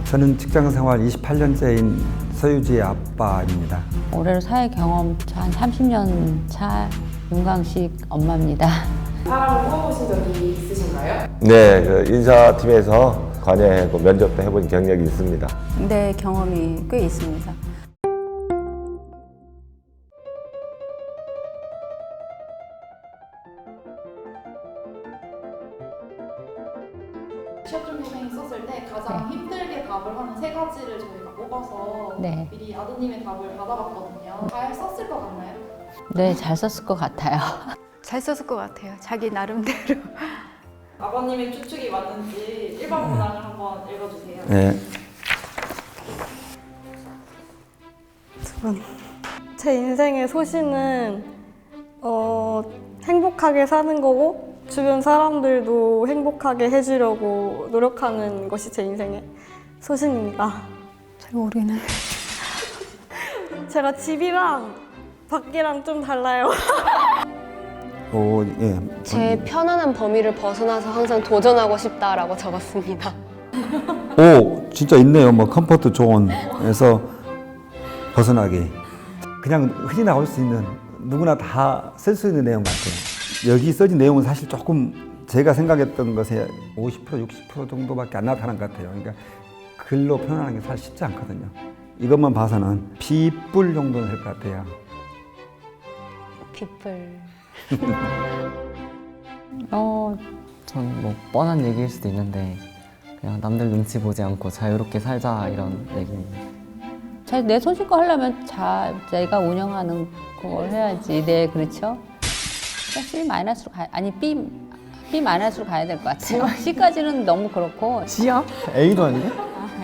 저는 직장생활 28년째인 서유지의 아빠입니다. 올해로 사회 경험 한 30년 차 윤광식 엄마입니다. 사람을 뽑아보신 적이 있으신가요? 네, 그 인사팀에서 관여하고 면접도 해본 경력이 있습니다. 네, 경험이 꽤 있습니다. 취업 준비생이 썼을 때 가장 힘들게 답을 하는 세 가지를 저희가 뽑아서 네. 미리 아드님의 답을 받아봤거든요. 잘 썼을 것 같나요? 네, 잘 썼을 것 같아요. 잘 썼을 것 같아요. 자기 나름대로. 아버님의 추측이 맞는지 1번 문항을 한번 읽어주세요. 네. 제 인생의 소신은 행복하게 사는 거고 주변 사람들도 행복하게 해주려고 노력하는 것이 제 인생의 소신입니다. 잘 모르겠는데. 제가 집이랑 밖이랑 좀 달라요. 오, 예. 제 편안한 범위를 벗어나서 항상 도전하고 싶다라고 적었습니다. 오, 진짜 있네요. 뭐 컴포트 존에서 벗어나기. 그냥 흔히 나올 수 있는 누구나 다 쓸 수 있는 내용 같아요. 여기 써진 내용은 사실 조금 제가 생각했던 것의 50% 60% 정도밖에 안 나타난 것 같아요. 그러니까 글로 표현하는 게 사실 쉽지 않거든요. 이것만 봐서는 B뿔 정도는 될 것 같아요. 빗불. 전 뭐 뻔한 얘기일 수도 있는데 그냥 남들 눈치 보지 않고 자유롭게 살자 이런 얘기입니다. 내 소신껏 하려면 내가 운영하는 걸 해야지. 네, 그렇죠? C 마이너스로 B 마이너스로 가야 될 것 같아요. C까지는 너무 그렇고. C야? A도 아니고?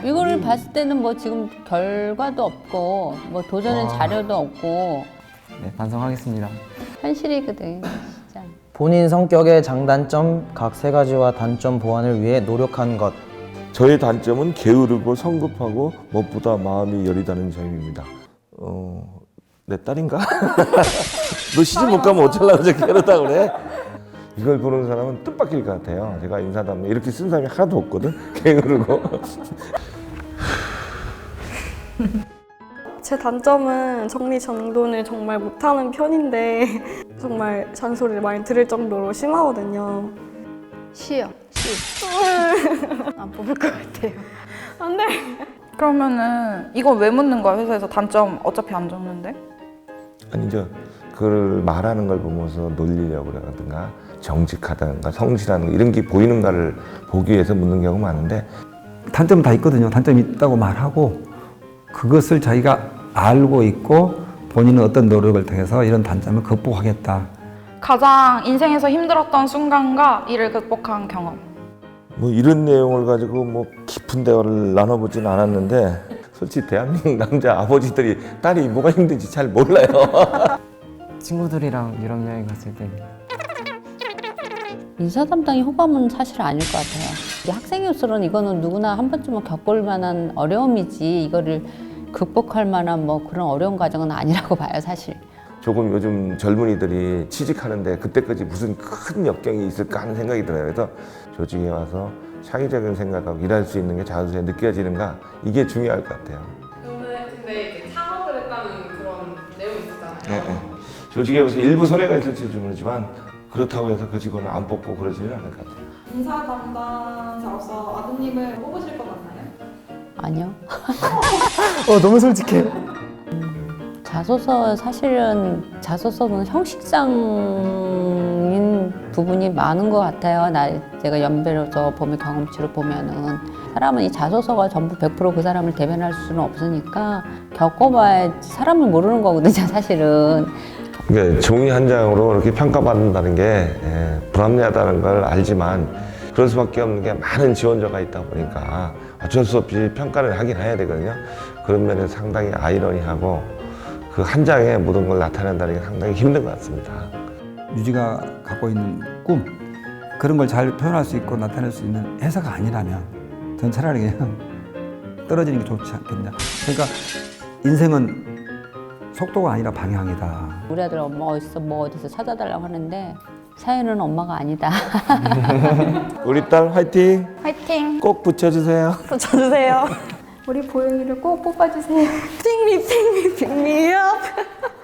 이거를 봤을 때는 뭐 지금 결과도 없고 뭐 도전은 자료도 없고 네, 반성하겠습니다. 현실이거든, 진짜. 본인 성격의 장단점 각 세 가지와 단점 보완을 위해 노력한 것. 저의 단점은 게으르고 성급하고 무엇보다 마음이 여리다는 점입니다. 내 딸인가? 너 시집 못 가면 어쩌려고 저렇게 이러다 그래? 이걸 보는 사람은 뜻밖일 것 같아요. 제가 인사담에 이렇게 쓴 사람이 하나도 없거든. 게으르고. 제 단점은 정리정돈을 정말 못하는 편인데 정말 잔소리를 많이 들을 정도로 심하거든요. C요. C. 안 뽑을 것 같아요. 안 돼! 그러면은 이건 왜 묻는 거야? 회사에서 단점 어차피 안 적는데? 아니 그걸 말하는 걸 보면서 놀리려고 그러든가 정직하다든가 성실하는 이런 게 보이는가를 보기 위해서 묻는 경우가 많은데 단점은 다 있거든요. 단점이 있다고 말하고 그것을 자기가 알고 있고 본인은 어떤 노력을 통해서 이런 단점을 극복하겠다. 가장 인생에서 힘들었던 순간과 이를 극복한 경험. 뭐 이런 내용을 가지고 뭐 깊은 대화를 나눠보진 않았는데 솔직히 대한민국 남자 아버지들이 딸이 뭐가 힘든지 잘 몰라요. 친구들이랑 유럽 여행 갔을 때 인사 담당이 호감은 사실 아닐 것 같아요. 이 학생으로서는 이거는 누구나 한 번쯤은 겪을 만한 어려움이지 이거를 극복할 만한 뭐 그런 어려운 과정은 아니라고 봐요, 사실. 조금 요즘 젊은이들이 취직하는데 그때까지 무슨 큰 역경이 있을까 하는 생각이 들어요. 그래서 조직에 와서 창의적인 생각하고 일할 수 있는 게 자주에 느껴지는가 이게 중요할 것 같아요. 근데 이제 창업을 했다는 그런 내용이 있잖아요. 네. 조직에 와서 일부 선회가 있을지 모르지만 그렇다고 해서 그 직원을 안 뽑고 그러지는 않을 것 같아요. 인사 담당자로서 아드님을 뽑으실 것 같나요? 아니요. 너무 솔직해. 사실은 자소서는 형식상인 부분이 많은 것 같아요. 제가 연배로서 보면 경험치로 보면은 사람은 이 자소서가 전부 100% 그 사람을 대변할 수는 없으니까 겪어봐야 사람을 모르는 거거든요, 사실은. 그러니까 종이 한 장으로 이렇게 평가받는다는 게 불합리하다는 걸 알지만 그럴 수밖에 없는 게 많은 지원자가 있다 보니까 어쩔 수 없이 평가를 하긴 해야 되거든요. 그런 면에서 상당히 아이러니하고 그 한 장에 모든 걸 나타낸다는 게 상당히 힘든 것 같습니다. 유지가 갖고 있는 꿈 그런 걸 잘 표현할 수 있고 나타낼 수 있는 회사가 아니라면 전 차라리 그냥 떨어지는 게 좋지 않겠냐. 그러니까 인생은 속도가 아니라 방향이다. 우리 아들 엄마 어디서 찾아달라고 하는데 사연은 엄마가 아니다. 우리 딸 화이팅! 화이팅! 꼭 붙여주세요. 붙여주세요. 우리 보영이를 꼭 뽑아주세요. 핑미 핑미 핑미업.